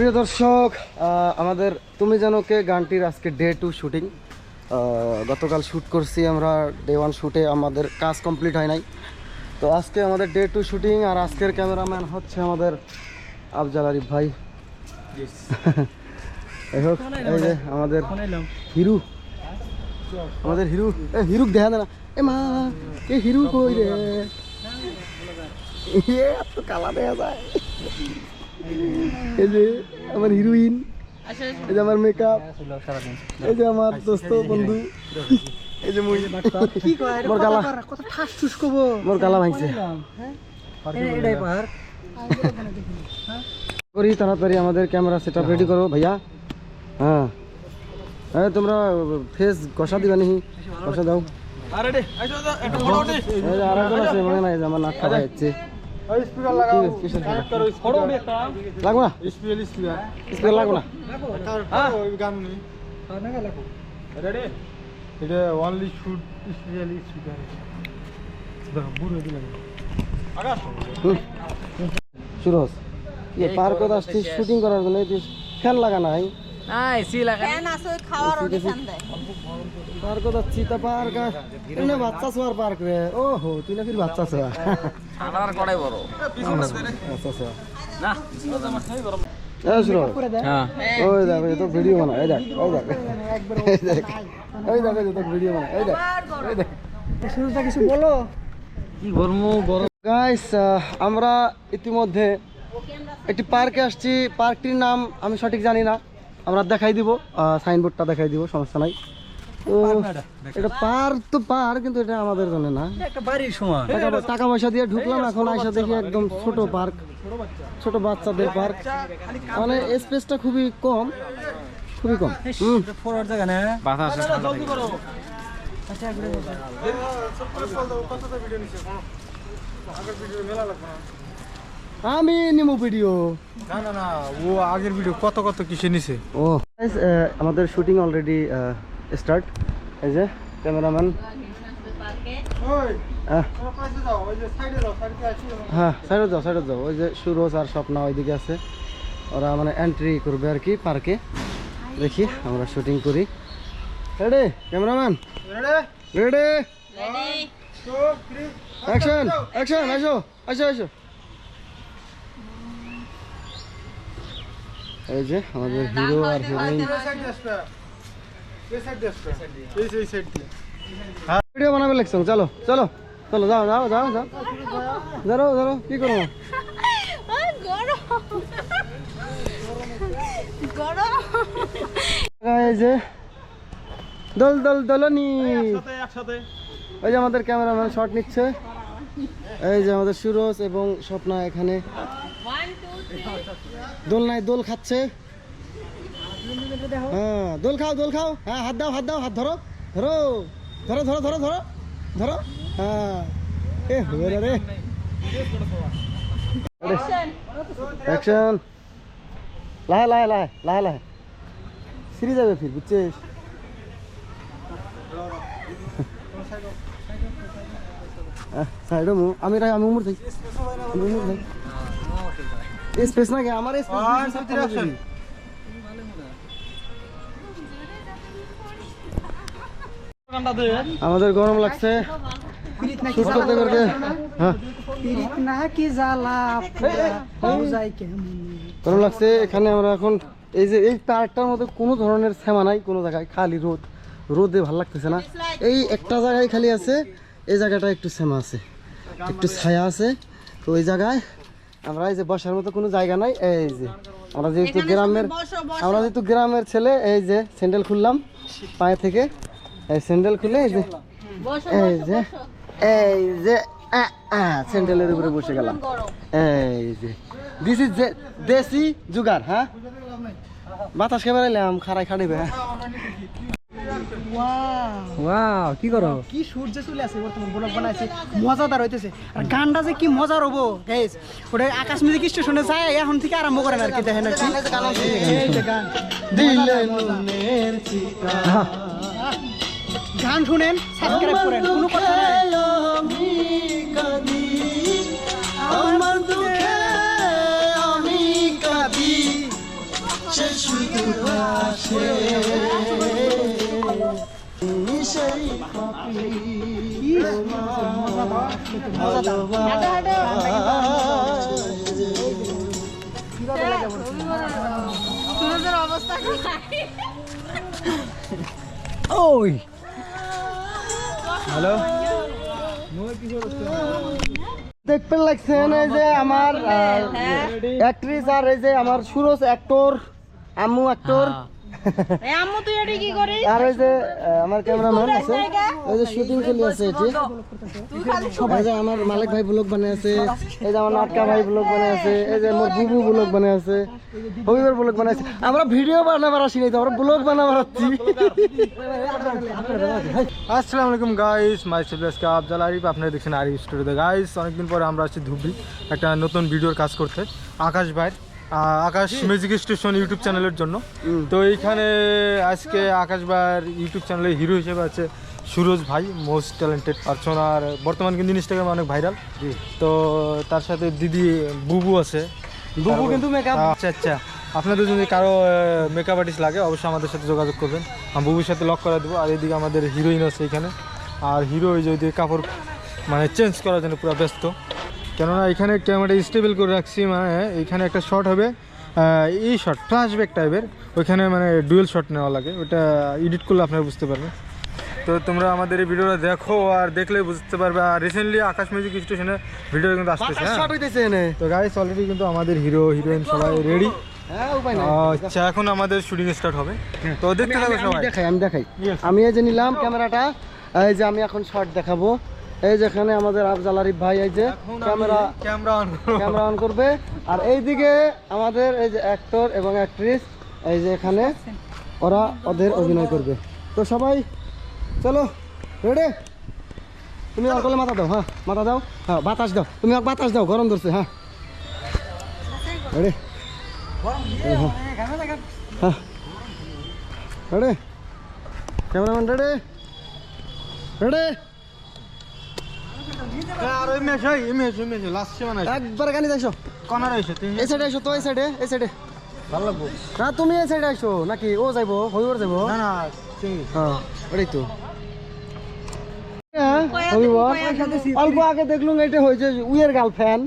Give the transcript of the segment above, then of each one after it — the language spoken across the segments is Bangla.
প্রিয় দর্শক, আমাদের তুমি জানো কে গানটির আজকে ডে 2 শুটিং। গতকাল শ্যুট করছি আমরা, ডে 1 শ্যুটে আমাদের কাজ কমপ্লিট হয় নাই। তো আজকে আমাদের ডে 2 শুটিং, আর আজকের ক্যামেরাম্যান হচ্ছে আমাদের আফজাল আরিফ ভাই। এই হোক, এই যে আমাদের হিরু, আমাদের হিরু। হিরুক দেখা না, এ মা এ হিরু কই রে, এত কালা দেখা যায়। এই যে আমার হিরোইন, এই যে আমার মেকআপ, এই যে আমার দোস্ত বন্ধু, এই যে মোর গালা, মোর গালা ভাঙছে। করি তাড়াতাড়ি আমাদের ক্যামেরা সেটআপ রেডি করো ভাইয়া। হ্যাঁ হ্যাঁ, তোমরা ফেস ঘষা দিবা নি, ঘষা দাও। আরেকজন আছে মনে নাই, আমার নাক খাওয়া যাচ্ছে। লাগবো না, স্পিকার লাগবো না। সুরজ পার্কত আসছি শুটিং করার জন্য, ফ্যান লাগা নাই। পার্কত যাচ্ছি, তা পার্ক বাচ্চা ছোয়ার পার্ক রে। ও হো, তুই না ফির বাচ্চা ছোয়া। ওই দেখ, তো ভিডিও বানা, এই দেখ, ওই দেখ, ওই দেখ, তো ভিডিও বানা, এই দেখ, এই দেখ। কিছু বলো, কি বলবো গাইস। আমরা ইতিমধ্যে একটি পার্কে আসছি। পার্কটির নাম আমি সঠিক জানি না, আমরা দেখাই দিব, সাইনবোর্ডটা দেখাই দিব, সমস্যা নাই। তো এটা পার্ক তো পার্ক, কিন্তু এটা আমাদের জন্য না, একটা বাড়ির সমান। টাকা পয়সা দিয়ে ঢুকলাম, এখন আইসা দেখি একদম ছোট পার্ক, ছোট বাচ্চাদের পার্ক, মানে স্পেসটা খুবই কম, খুবই কম। আমি নিমো ভিডিও, না না না, ও আগের ভিডিও কত কত কিসে নিছে। ও আমাদের শুটিং অলরেডি স্টার্ট। এই যে ক্যামেরাম্যান, হ্যাঁ সাইডে যাও, সাইডে যাও। ওই যে সুরজ আর স্বপ্না ওইদিকে আছে, ওরা মানে এন্ট্রি করবে আর কি পার্কে। দেখি আমরা শুটিং করি। Ready cameraman, ready, action, action, আসো আসো আসো। এই যে আমাদের হিরো আর হিরোইন ভিডিও বানাবে লাগছে। চলো চলো চলো, যাও যাও যাও যাও, ধরো ধরো, কি করবো। এই যে দল দল দলনি, ওই যে আমাদের ক্যামেরাম্যান শট নিচ্ছে। এই যে আমাদের সুরজ এবং স্বপ্না এখানে দোলনায় দোল খাচ্ছে। হ্যাঁ দোল খাও, দোল খাও। হ্যাঁ হাত দাও, হাত দাও, হাত ধরো, ধরো ধরো ধরো ধরো ধরো ধরো। হ্যাঁ এ হবে রে, অ্যাকশন। লাহে লাহে লাহে লাহে লাহে, সিঁড়ি যাবে ফির, বুঝছিস। সাইডে আমি আমি উমর থাকি, স্পেস না কে আমার, আমাদের গরম লাগছে গরম লাগছে এখানে। আমরা এখন এই যে এই পার্কটার মধ্যে কোনো ধরনের শ্যামা নাই, কোনো জায়গায় খালি রোদ, রোদে ভালো লাগতেছে না। এই একটা জায়গায় খালি আছে, এই জায়গাটা একটু শ্যামা আছে, একটু ছায়া আছে। তো ওই জায়গায় আমরা এই যে বসার মতো কোনো জায়গা নাই। এই যে আমরা যেহেতু গ্রামের ছেলে, এই যে স্যান্ডেল খুললাম পায়ে থেকে, এই স্যান্ডেল খুলে এই যে এই যে স্যান্ডেলের উপরে বসে গেলাম। এই যে দিস ইজ দেশি জুগার। হ্যাঁ বাতাস খেয়ে বেড়াইলাম, খাড়াই খাড়িবে। ওয়াও, কি করো, কি সূর্য চলে আসে বর্তমান, ব্লগ বানাইছে, মজাদার হইতেছে। আর গানটা যে কি মজার হবো গাইস, ওটা আকাশ মিউজিক স্টেশনে যায় এখন থেকে আরম্ভ করেন আর কি। দেখেন আর কি গান শুনেন, সাবস্ক্রাইব করেন, কোনো কথা নাই। সে শুধু আসে সেই কপি অবস্থা ওই হ্যালো দেখতে লাগছেন এই যে আমার অ্যাক্ট্রেস আর এই যে আমার সুরজ অ্যাক্টর আম্মু অ্যাক্টর আম্মু তুই এটি কি করিস আর এই যে আমার ক্যামেরাম্যান আছে এই যে শুটিং চলে আছে এটি এই যে আমার মালিক ভাই ব্লগ বানায় আছে এই যে আমার নাটকা ভাই ব্লগ বানায় আছে এই যে মোর বুবু ব্লগ বানায় আছে হবিবার ব্লগ বানায় আছে আমরা ভিডিও বানাবার আসি নাই আমরা ব্লগ বানাবার আসছি আসসালামু আলাইকুম guys my self Afzal Arif আপনারা দেখছেন আরিফ স্টুডিওতে গাইস অনেকদিন পরে আমরা আসছি ধুবড়ি একটা নতুন ভিডিওর কাজ করতে আকাশ মিউজিক স্টেশন ইউটিউব চ্যানেলের জন্য। তো এইখানে আজকে আকাশ ভাইয়ের ইউটিউব চ্যানেলের হিরো হিসেবে আছে সুরজ ভাই, মোস্ট ট্যালেন্টেড পারসন, আর বর্তমান কিন্তু ইনস্টাগ্রামে অনেক ভাইরাল। তো তার সাথে দিদি বুবু আছে, বুবু কিন্তু মেকআপ। আচ্ছা আপনাদের যদি কারো মেকআপ আর্টিস্ট লাগে অবশ্যই আমাদের সাথে যোগাযোগ করবেন, আমি বুবুর সাথে লক করে দেবো। আর এইদিকে আমাদের হিরোইন আছে এখানে, আর হিরো ওই যে কাপড় মানে চেঞ্জ করার জন্য পুরো ব্যস্ত, কেননা এখানে ক্যামেরা স্টেবল করে রাখছি। মানে এইখানে একটা শট হবে, এই শট ফ্ল্যাশব্যাক টাইপের, ওইখানে মানে ডুয়েল শট নেওয়া লাগে, ওটা এডিট করলে আপনারা বুঝতে পারবেন। তো তোমরা আমাদের এই ভিডিওটা দেখো আর দেখলে বুঝতে পারবে। আর রিসেন্টলি আকাশ মিউজিক স্টেশনে ভিডিও কিন্তু আসতেছে। তো গাইস অলরেডি কিন্তু আমাদের হিরো হিরোইন সবাই রেডি। আচ্ছা এখন আমাদের শুটিং স্টার্ট হবে, তো দেখতে থাকো সবাই। আমি দেখাই আমি এই যে নিলাম ক্যামেরাটা, এই যে আমি এখন শট দেখাবো। এই যেখানে আমাদের আফজাল আরিফ ভাই এই যে ক্যামেরা অন করবে, আর এইদিকে আমাদের এই যে অ্যাক্টর এবং অ্যাক্ট্রেস এই যে এখানে ওরা ওদের অভিনয় করবে। তো সবাই চলো রেডি। তুমি আর করলে মাথা দাও, হ্যাঁ মাথা দাও, হ্যাঁ বাতাস দাও, তুমি আর বাতাস দাও, গরম ধরছে। হ্যাঁ রেডি, হ্যাঁ রেডি, ক্যামেরাম্যান রেডি রেডি। একবার গানি যাইছো এই সাইডে আইসো, তো এই সাইডে ভালো লাগবো না, তুমি এই সাইডে আইসো নাকি ও যাইবো হবিবর যাইবো? না না হ্যাঁ ওটাই তো। অল্প আগে দেখলুম এটা হয়েছে উইয়ের গার্লফ্রেন্ড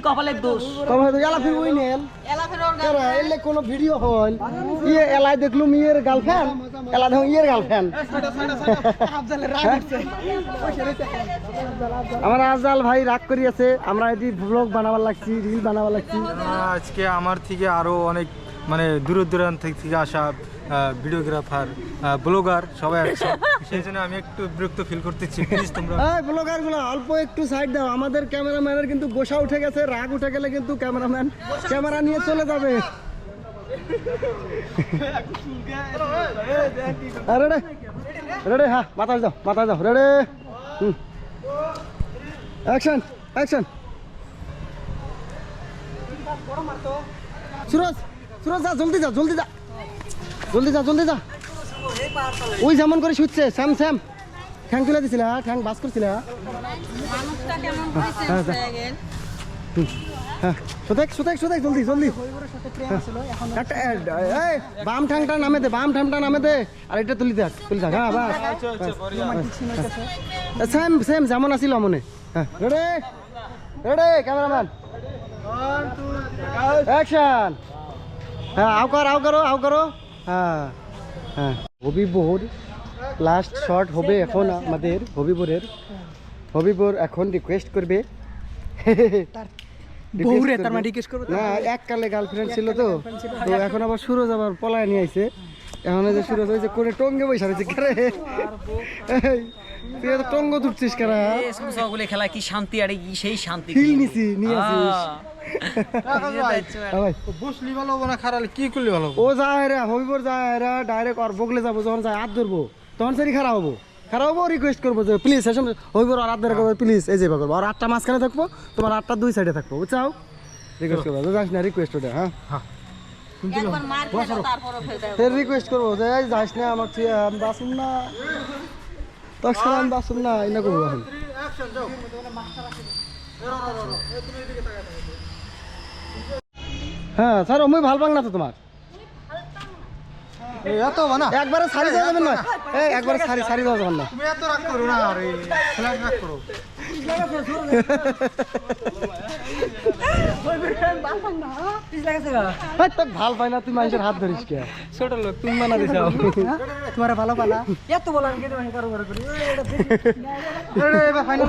কপালের দোষ এলা ফির উই নেল এলে কোনো ভিডিও হল ইয়ে এলাই দেখলুম ইয়ের গার্লফ্রেন্ড, এলা দেখুন ইয়ের গার্লফ্রেন্ড। আমার আফজাল ভাই রাগ করি আছে, আমরা এটি ব্লগ বানাবার লাগছি, রিল বানাবার লাগছি। আজকে আমার থেকে আরো অনেক মানে দূর দূরান্ত থেকে আসা ভিডিওগ্রাফার ব্লগার সবাই আছে, সেই জন্য আমি একটু বিরক্ত ফিল করতেছি। প্লিজ তোমরা ব্লগার গুলো অল্প একটু সাইড দাও, আমাদের ক্যামেরাম্যানের কিন্তু গোসা উঠে গেছে, রাগ উঠে গেলে কিন্তু ক্যামেরাম্যান ক্যামেরা নিয়ে চলে যাবে। রেডি রেডি, হ্যাঁ মাথায় দাও রেডি, অ্যাকশন অ্যাকশন। সুরজ যা জলদি যা ওই যেমন করে শুচ্ছে শ্যাম ঠ্যাং তুলে দিছিল, ঠ্যাং বাস করছিল। সুদেক জলদি বাম ঠ্যাংটা নামে দে আর এটা তুলি থাক। হ্যাঁ বাস সেম যেমন আসিল মনে। হ্যাঁ রেডি ক্যামেরাম্যান অ্যাকশন। হ্যাঁ আও করো। হ্যাঁ হবিবর লাস্ট শট হবে এখন আমাদের হবিবর এখন রিকোয়েস্ট করবে না, এককালে গার্লফ্রেন্ড ছিল তো এখন আবার সুরজ আবার পলায় নিয়ে আইছে। এখন যে সুরজ হয়েছে করে টঙ্গে বৈশা রয়েছে, তুই এত টঙ্গ তুলছিস কারা? খেলা কি শান্তি, আর কি সেই শান্তি ফিল নিছি নিয়ে আসিস। ও যায় রে হবিবর যায় রে ডাইরেক্ট আর বগলে যাবো, যখন যায় হাত ধরবো তখন সেটি খারাপ হবো রিকোয়েস্ট করবো যে প্লিজ হবিবর আর হাত ধরে করবো প্লিজ, এই যে করবো আর আটটা মাঝখানে থাকবো, তোমার আটটা দুই সাইডে থাকবো, বুঝছাও? রিকোয়েস্ট করবো যাস না, রিকোয়েস্ট ওটা। হ্যাঁ রিকোয়েস্ট করবো যে যাস না, আমার আমি বাসুন না তখন আমি বাসুন না এনে করবো। এখন হ্যাঁ স্যার আমি ভাল পাং না তো তোমার এত বানা একবারে সারি দেওয়া যাবে না এই একবারে সারি দেওয়া যাবে না তুমি এত রাগ করো না আরে ফ্ল্যাট রাগ করো এই তো ভাল পাই না তুই মানুষের হাত ধরিস কে ছোট লোক তুমি মানা দিছাও তোমার ভালো পালা এত বলার কেন মানে কারো কারো করি এবার ফাইনাল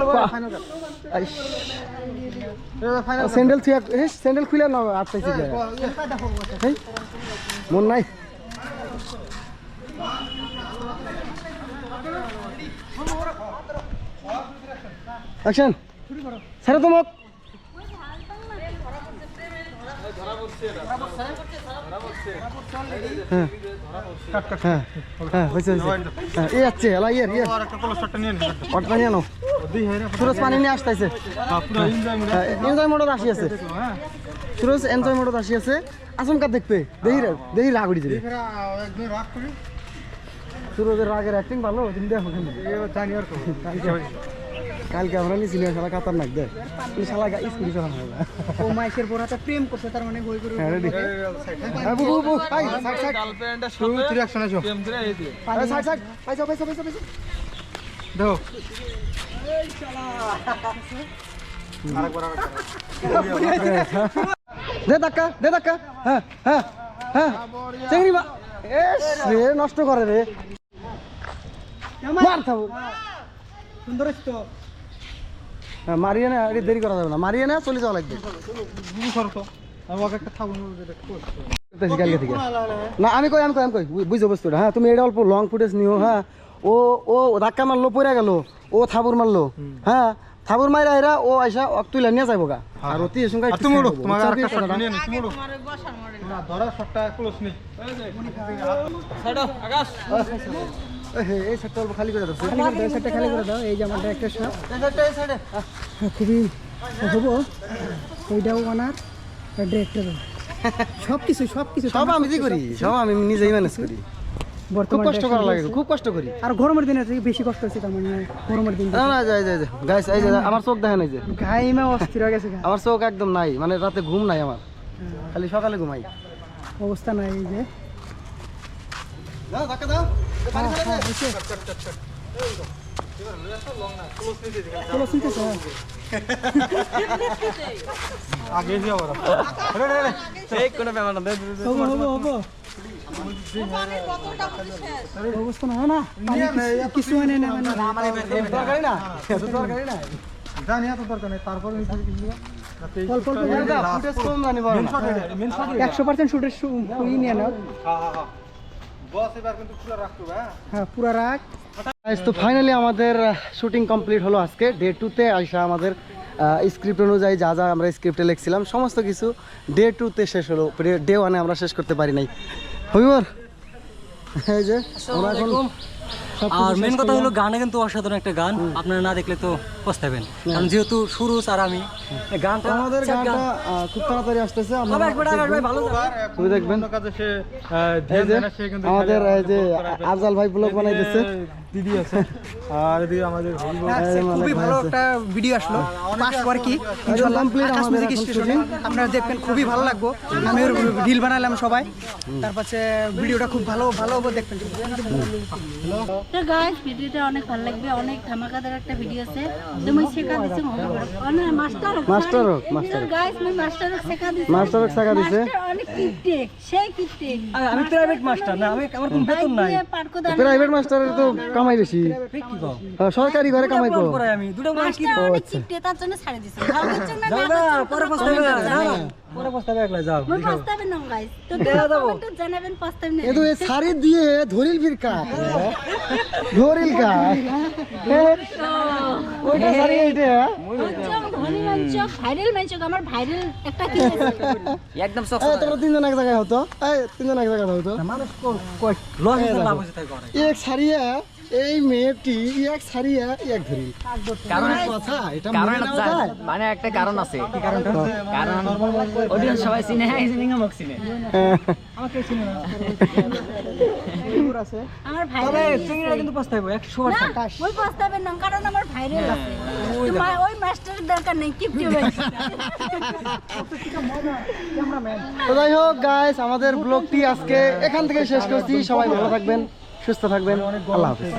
ফাইনাল স্যান্ডেল তুই স্যান্ডেল খুলে না আটটাইছি মন নাই অ্যাকশন স্যার তোমাক হ্যাঁ হ্যাঁ হয়েছে এই যাচ্ছে এলা ইয়ে আর একটা কলস শটটা নিয়ে নে অটটা নিয়ে নাও সুরজ পানি নিয়ে আসতেছে পুরো এনজয় মোডত আসি আছে সুরজ এনজয় মোডত আসি আছে আচমকা দেখবে দেখি রাগ উঠি যাবে একদম রাগ করি সুরজের রাগের অ্যাক্টিং ভালো তুমি দেখো কেন এবার জানি আর কালকে আমরা নিয়েছিল শালা খাতারনাক দে এই শালা স্কুটি চালানো হবে ও মাইশের বোরাতে প্রেম করছে তার মানে বই করে হ্যাঁ রেডি হ্যাঁ বুবু বুবু হাই সাইড সাইড গার্লফ্রেন্ডের শুরু রিঅ্যাকশন আছো প্রেম করে এই দিয়ে সাইড সাইড পয়সা দেখো দে ধাক্কা হ্যাঁ হ্যাঁ হ্যাঁ চেংড়ি মা এস রে নষ্ট করে রে মার থাকো সুন্দর তো হ্যাঁ মারিয়ে না আরে দেরি করা যাবে না মারিয়ে না চলে যাওয়া লাগবে বুবু করো তো আমি ওকে একটা থাকুন কালকে থেকে না আমি কই বুঝছো বস্তুটা হ্যাঁ তুমি এটা অল্প লং ফুটেজ নিও হ্যাঁ ও ও ধাক্কা মারলো পড়ে গেল ও থাবুর মারলো হ্যাঁ থাবুর মাইরা এরা ও আইসা তুলে নিয়ে যাবো গা আর অতি সঙ্গে তুমি উড়ো তোমার আরেকটা শট নিয়ে নে তুমি উড়ো তোমার বসার মরে না ধরা শটটা ক্লোজ নেই ছাড়ো আকাশ এই সেটটা অল্প খালি করে দাও সেটা খালি করে দাও এই যে আমার একটা শট এই সাইডে খুবই হবো ওইটাও বানার ডিরেক্টর সব কিছু সব আমি করি সব আমি নিজেই ম্যানেজ করি খুব কষ্ট করা লাগে খুব কষ্ট করি আর গরমের দিনে থেকে বেশি কষ্ট হচ্ছে তার মানে গরমের দিন না না যাই গাইস এই যে আমার চোখ দেখেন এই যে গাইমা অস্থির হয়ে গেছে আমার চোখ একদম নাই মানে রাতে ঘুম নাই আমার খালি সকালে ঘুমাই অবস্থা নাই এই যে দাও ধাক্কা দাও চলো শুনতেছো আগে যাও ওরা এই কোন ব্যাপার না হবো অবস্থা না না কিছু হয় না দরকারি না এত দরকারি না জানি এত দরকার নেই তারপরে অল্প অল্প ফুটেজ কম জানি বড় না 100% শুটের শুই নিয়ে নাও বস এবার কিন্তু পুরো রাখতো হ্যাঁ পুরা রাখ গাইস তো ফাইনালি আমাদের শুটিং কমপ্লিট হলো আজকে ডে 2 তে আইসা আমাদের স্ক্রিপ্ট অনুযায়ী যা যা আমরা স্ক্রিপ্টে লিখছিলাম সমস্ত কিছু ডে 2 তে শেষ হলো ডে 1 এ আমরা শেষ করতে পারি নাই হবিবর এই যে আমরা এখন আর মেন কথা হলো গানে কিন্তু অসাধারণ একটা গান আপনারা না দেখলে তো পস্তাবেন কারণ যেহেতু সুরজ আর আমি এই গানটা আমাদের গানটা খুব তাড়াতাড়ি আসতেছে আমরা ভালো তুমি দেখবেন কাজে সে এই যে সে কিন্তু আমাদের এই যে আফজাল ভাই ব্লগ বানাইতেছে দিদি আছে আর এদিকে আমাদের খুবই ভালো একটা ভিডিও আসলো পাস করে কি ইনশাআল্লাহ কমপ্লিট আকাশ আমাদের মিউজিক এখন স্টেশনে শুটিং আপনারা দেখবেন খুবই ভালো লাগবে আমি ওর রিল বানালাম সবাই তারপর ভিডিওটা খুব ভালো হবে দেখবেন তো গাইস ভিডিওটা অনেক ভালো লাগবে অনেক ধামাকাদার একটা ভিডিও আছে তুমি শেখা দিছো অনেক মাস্টার গাইস মই মাস্টার শেখা দিছি শেখা দিছে অনেক কিপটে সেই কিপটে আমি প্রাইভেট মাস্টার না আমি আমার কোনো বেতন নাই প্রাইভেট মাস্টারের তো কামাই বেশি কি কও সরকারি ঘরে কামাই কো করাই আমি দুটো মানে কি মাস্টার অনেক কিপটে তার জন্য ছাড়ে দিছি ভালো কিছু না যাও পরে পস্তাবে পরে পস্তাবে একলা যাও মই পস্তাবে না গাইস তো কমেন্টে জানাবেন পস্তাবে না এ তো সারি দিয়ে ধরিল ফির কা ধরিল কা ওইটা সারি এইটা ভাইরাল মেনচক আমার ভাইরাল একটা কি আছে একদম সব তোমরা তিনজন এক জায়গায় হতো তিনজন এক জায়গায় হতো মানুষ কই লস লাভ হইছে তাই করে এক সারিয়া এই মেয়েটি এক ছাড়িয়া এক ধরি কারণ কথা এটা মনে নেওয়া যায়? মানে একটা কারণ আছে কি কারণটা কারণ অডিয়েন্স সবাই চিনে হ্যাঁ চিনে আমাকে চিনে আমার ভাই তবে চিংড়িটা কিন্তু পস্তাইবো 100%। ওই প্রস্তাবের নাম কারণ আমার ভাইরাল আছে ওই মাস্টারের দরকার নেই কিপটে রয়েছে তো যাই হোক গাইস, আমাদের ব্লগটি আজকে এখান থেকে শেষ করছি। সবাই ভালো থাকবেন, সুস্থ থাকবেন, আল্লাহ হাফেজ।